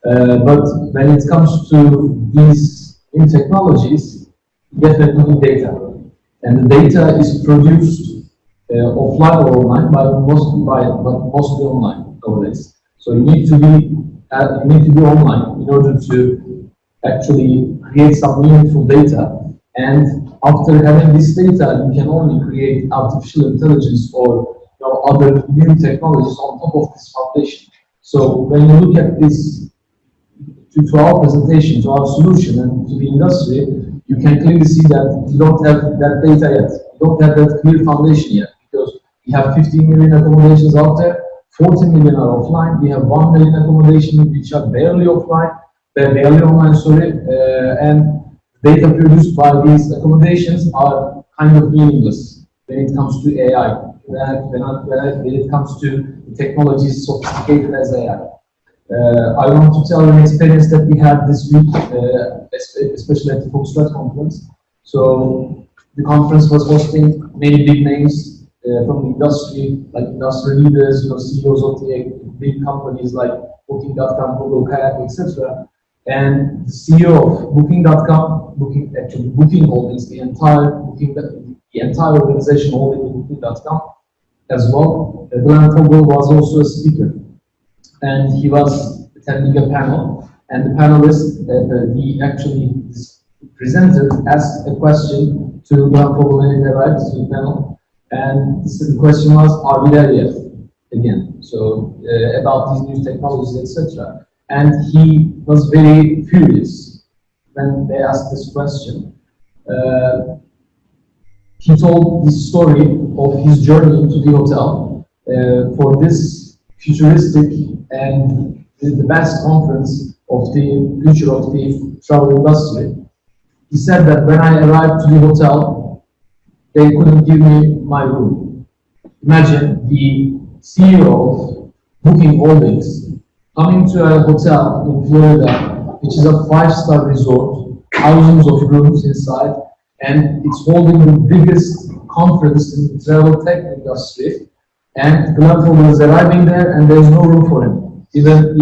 [SPEAKER 4] But when it comes to these new technologies, you definitely need data, and the data is produced offline or online, but mostly online nowadays. So you need to be online in order to actually create some meaningful data. And after having this data, you can only create artificial intelligence or other new technologies on top of this foundation. So when you look at this, to our presentation, to our solution, and to the industry, you can clearly see that you don't have that data yet. You don't have that clear foundation yet, because we have 15 million accommodations out there, 40 million are offline. We have 1 million accommodations which are barely offline, barely online, and data produced by these accommodations are kind of meaningless when it comes to AI, when it comes to technologies sophisticated as AI. I want to tell an experience that we had this week, especially at the Foxtrot conference. So the conference was hosting many big names from the industry, like industry leaders, CEOs of the big companies like Booking.com, Google, Kayak, etc. And the CEO of Booking.com, Booking Holdings, the entire organization holding Booking.com as well. Beklen was also a speaker, and he was attending a panel. And the panelist, this presenter asked a question to Beklen when he arrived to the panel, and the question was, "Are we there yet?" Again, so about these new technologies, etc. And he was very furious when they asked this question. He told the story of his journey into the hotel for this futuristic and the best conference of the future of the travel industry. He said that when I arrived to the hotel, they couldn't give me my room. Imagine the CEO of Booking Holdings coming to a hotel in Florida, which is a 5-star resort, thousands of rooms inside, and it's holding the biggest conference in the travel tech industry. And Glenn is arriving there, and there's no room for him, even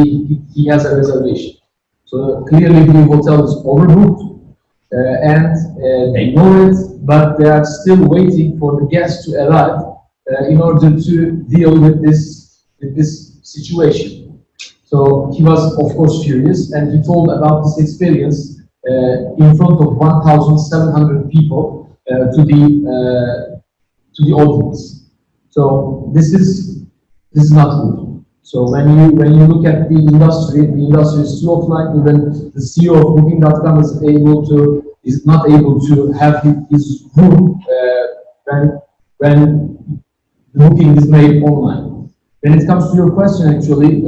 [SPEAKER 4] he has a reservation. So clearly, the hotel is overbooked, and they know it, but they are still waiting for the guests to arrive in order to deal with this situation. So he was, of course, furious, and he told about this experience in front of 1,700 people to the audience. So this is not good. So when you look at the industry is still offline. Even the CEO of Booking.com is not able to have his room when the booking is made online. When it comes to your question, actually,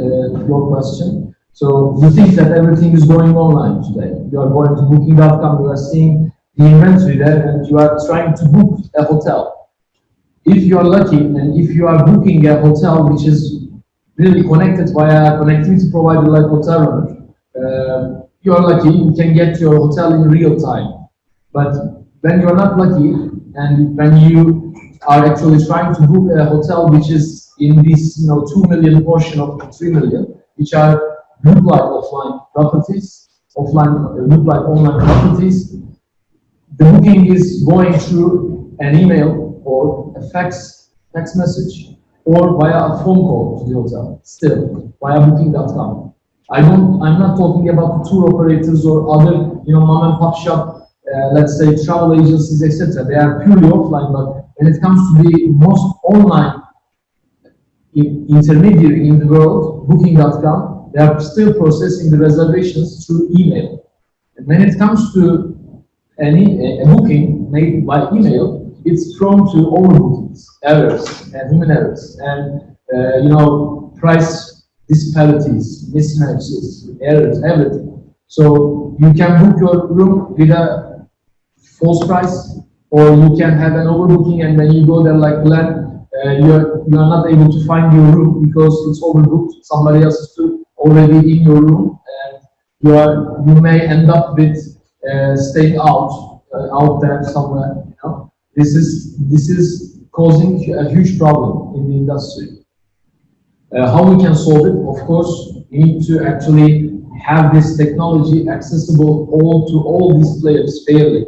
[SPEAKER 4] so you think that everything is going online today. You are going to Booking.com, you are seeing the inventory there, and you are trying to book a hotel. If you are lucky, and if you are booking a hotel which is really connected via a connectivity provider like HotelRunner, you are lucky, you can get to your hotel in real time. But when you are not lucky, and when you are actually trying to book a hotel which is in this 2 million portion of the 3 million, which are look like offline properties, look like online properties, the booking is going through an email or a fax message, or via a phone call to the hotel, still via Booking.com. I'm not talking about the tour operators or other, mom and pop shop, let's say travel agencies, etc. They are purely offline, but when it comes to the most online intermediary in the world, Booking.com, they are still processing the reservations through email. And when it comes to a booking made by email, it's prone to overbookings, errors, and human errors, and price disparities, mismatches, errors, everything. So you can book your room with a false price, or you can have an overbooking, and when you go there like Glenn, you are not able to find your room because it's overbooked. Somebody else is already in your room, and you may end up with staying out there somewhere. This is causing a huge problem in the industry. How we can solve it? Of course, we need to actually have this technology accessible to all these players fairly.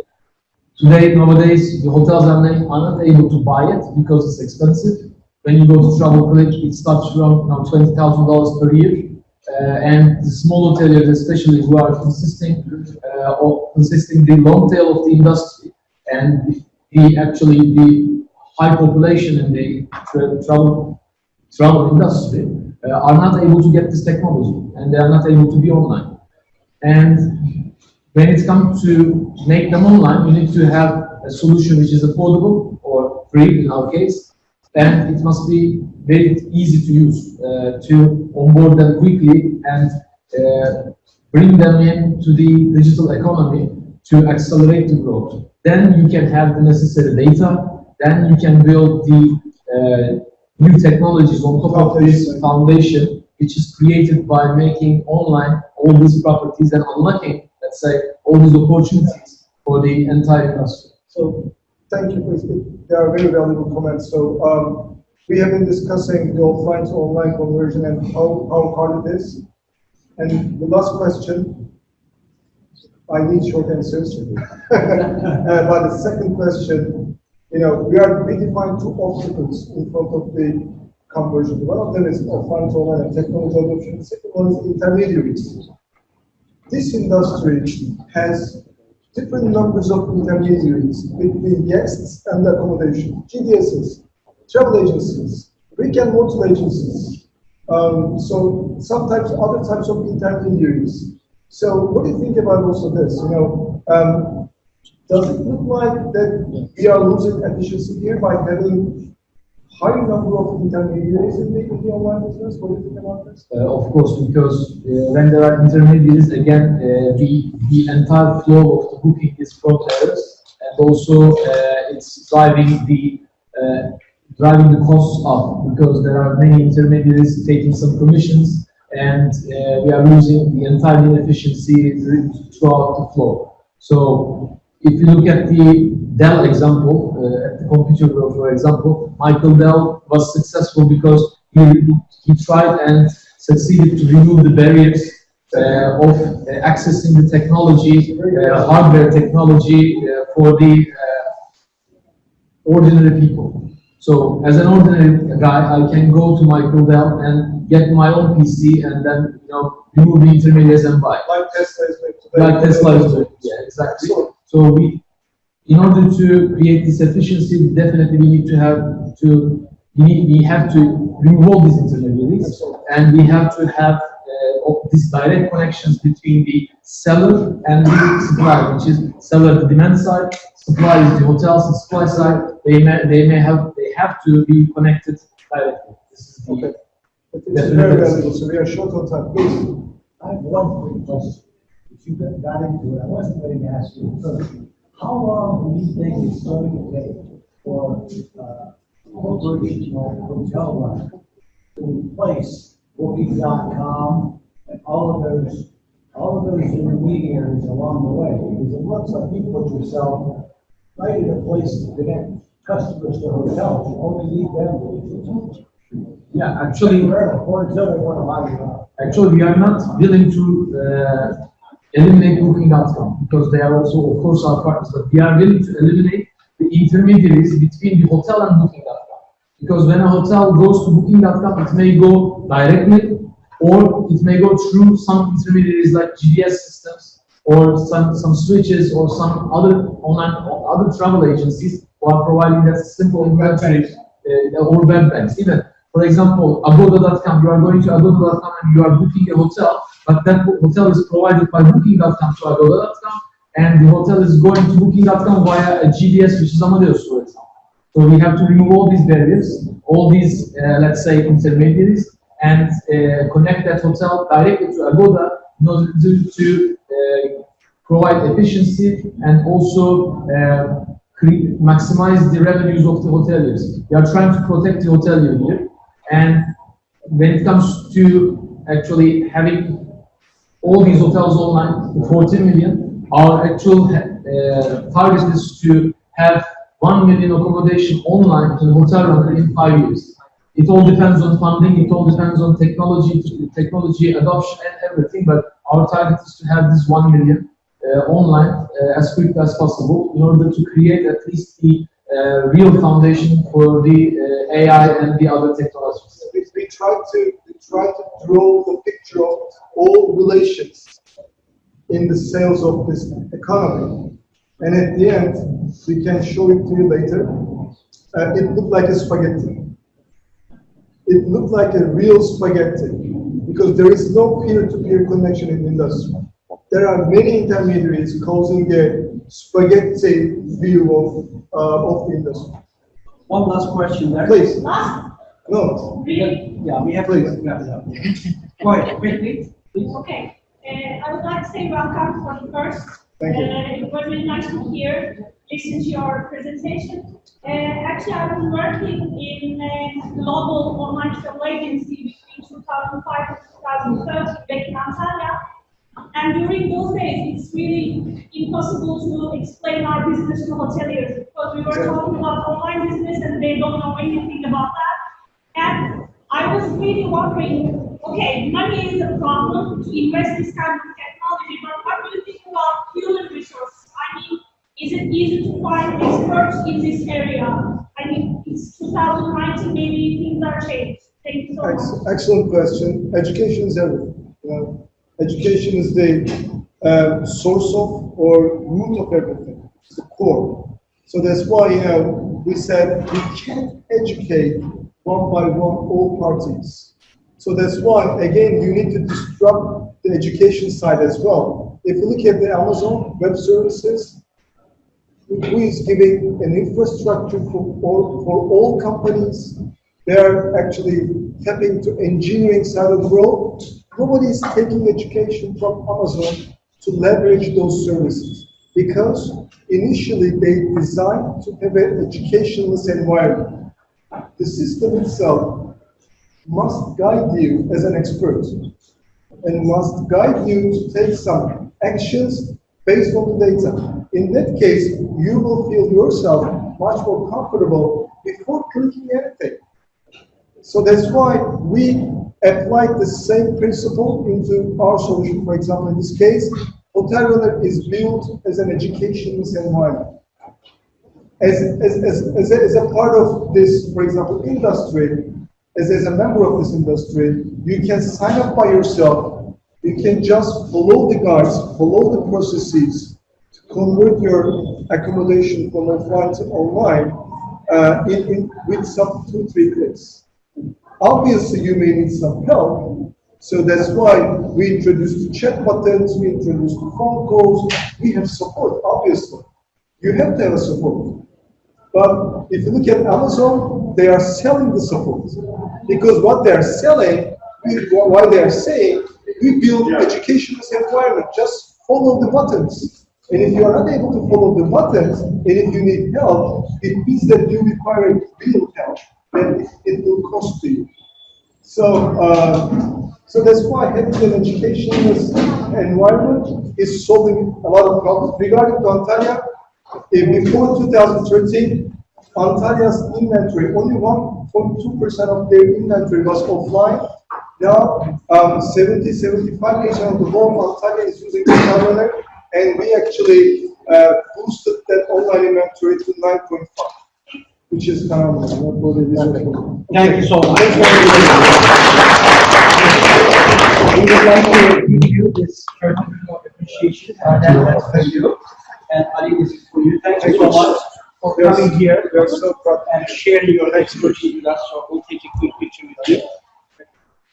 [SPEAKER 4] Nowadays, the hotels are not able to buy it because it's expensive. When you go to TravelClick, it starts from $20,000 per year. And the small hoteliers, especially, who are consisting the long tail of the industry, and the high population in the travel industry are not able to get this technology, and they are not able to be online. And when it comes to make them online, you need to have a solution which is affordable or free in our case, and it must be very easy to use to onboard them quickly and bring them into the digital economy to accelerate the growth. Then you can have the necessary data, then you can build the new technologies on top of this foundation, which is created by making online all these properties and unlocking, let's say, all these opportunities for the entire industry.
[SPEAKER 2] So, thank you, please. They are very valuable comments. So, we have been discussing the offline to online conversion and how hard it is. And the last question, I need short answers. But the second question, we define two obstacles in front of the conversion. One of them is offline to online and technology adoption. The second one is intermediaries. This industry has different numbers of intermediaries between guests and accommodation, GDSs, travel agencies, brick and mortar agencies, so sometimes other types of intermediaries. So what do you think about also this? Does it look like that we are losing efficiency here by having high number of intermediaries in the online business? What do you think about this?
[SPEAKER 4] Of course, because when there are intermediaries, again, the entire flow of the booking is from players, and also it's driving the costs up, because there are many intermediaries taking some commissions, and we are losing the entire efficiency throughout the flow. So if you look at the Dell example, at the computer world, for example, Michael Dell was successful because he tried and succeeded to remove the barriers of accessing the technology, hardware technology for the ordinary people. So as an ordinary guy, I can go to Michael Dell and get my own PC and then remove the intermediaries and buy.
[SPEAKER 2] Like Tesla is doing today.
[SPEAKER 4] Like Tesla is doing, yeah, exactly. So in order to create this efficiency, definitely we have to remove all these intermediaries, and we have to have these direct connections between the seller and the supplier, which is seller the demand side, supply is the hotels and supply side. They have to be connected directly. This is
[SPEAKER 2] Okay. It's very valuable, so we are short on time. Please.
[SPEAKER 6] I have one quick question. If you got into it, I wasn't going to ask you first. How long do you think it's going to take for operational HotelRunner to replace Booking.com and all of those intermediaries along the way? Because it looks like you put yourself right in a place to connect customers to hotels. You only need them.
[SPEAKER 4] Yeah, actually,
[SPEAKER 6] we
[SPEAKER 4] are not willing to eliminate Booking.com because they are also, of course, our partners, but we are willing to eliminate the intermediaries between the hotel and Booking.com. Because when a hotel goes to Booking.com, it may go directly, or it may go through some intermediaries like GDS systems, or some switches, or some other travel agencies who are providing that simple inventory, or web banks. Even, for example, Agoda.com, you are going to Agoda.com and you are booking a hotel, but that hotel is provided by Booking.com to Agoda.com, and the hotel is going to Booking.com via a GDS, which is Amadeus, for example. So we have to remove all these barriers, all these, let's say, intermediaries, and connect that hotel directly to Agoda in order to provide efficiency and also maximize the revenues of the hoteliers. We are trying to protect the hotelier here, and when it comes to actually having all these hotels online, 14 million, our actual target is to have 1 million accommodation online in HotelRunner in 5 years. It all depends on funding, it all depends on technology adoption and everything, but our target is to have this 1 million online as quickly as possible in order to create at least the real foundation for the AI and the other technologies.
[SPEAKER 2] We try to draw the picture of all relations in the sales of this economy. And at the end, we can show it to you later. It looked like a spaghetti. It looked like a real spaghetti because there is no peer-to-peer connection in the industry. There are many intermediaries causing a spaghetti view of the industry.
[SPEAKER 1] One last question there.
[SPEAKER 2] Please.
[SPEAKER 7] Last?
[SPEAKER 2] No.
[SPEAKER 7] Really?
[SPEAKER 1] Yeah, we have to wrap it up. Go ahead, quickly, please.
[SPEAKER 7] Okay. I would like to say welcome for the first.
[SPEAKER 2] Thank you.
[SPEAKER 7] It was really nice to listen to your presentation. Actually, I was working in a global online travel agency between 2005 and 2013 back in Antalya. And during those days, it's really impossible to explain our business to hoteliers because we were talking about online business and they don't know anything about that. And I was really wondering, okay, money is a problem to invest this kind of technology, but what do you think about human resources? I mean, is it easy to find experts in this area? I mean, it's 2019, maybe things are changed. Thank you so much.
[SPEAKER 2] Excellent question. Education is everything. Education is the source of or root of everything. It's the core. So that's why we said we can't educate one by one all parties. So that's why, again, you need to disrupt the education side as well. If you look at the Amazon Web Services, who is giving an infrastructure for all companies, they are actually tapping to engineering side of the world. Nobody is taking education from Amazon to leverage those services because initially they designed to have an educationless environment. The system itself must guide you as an expert and must guide you to take some actions based on the data. In that case, you will feel yourself much more comfortable before clicking anything. So that's why we applied the same principle into our solution. For example, in this case, HotelRunner is built as an educational environment. As a part of this, for example, industry, as a member of this industry, you can sign up by yourself. You can just follow the guides, follow the processes to convert your accommodation from offline to online with some 2-3 clicks. Obviously, you may need some help, so that's why we introduced chat buttons, we introduced phone calls, we have support, obviously. You have to have a support. But if you look at Amazon, they are selling the support. Because what they are selling, why they are saying, we build educational environment, just follow the buttons. And if you are unable to follow the buttons, and if you need help, it means that you require real help, and it will cost you. So, so that's why having an educational environment is solving a lot of problems. Regarding to Antalya, before 2013, Antalya's inventory, only 1.2% of their inventory was offline. Now, 70-75% of the whole Antalya is using HotelRunner, and we actually boosted that online inventory to 9.5, which is phenomenal.
[SPEAKER 1] Thank you so much. We would like to give you this certificate of appreciation, that's for you. And Ali, this is for you. Thank you so much for coming here.
[SPEAKER 2] We are so proud
[SPEAKER 1] and sharing your expertise with us. So we'll take a quick picture with you.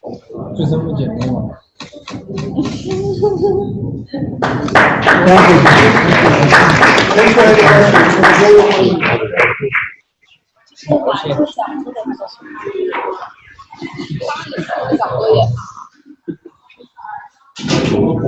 [SPEAKER 2] Thanks for having us.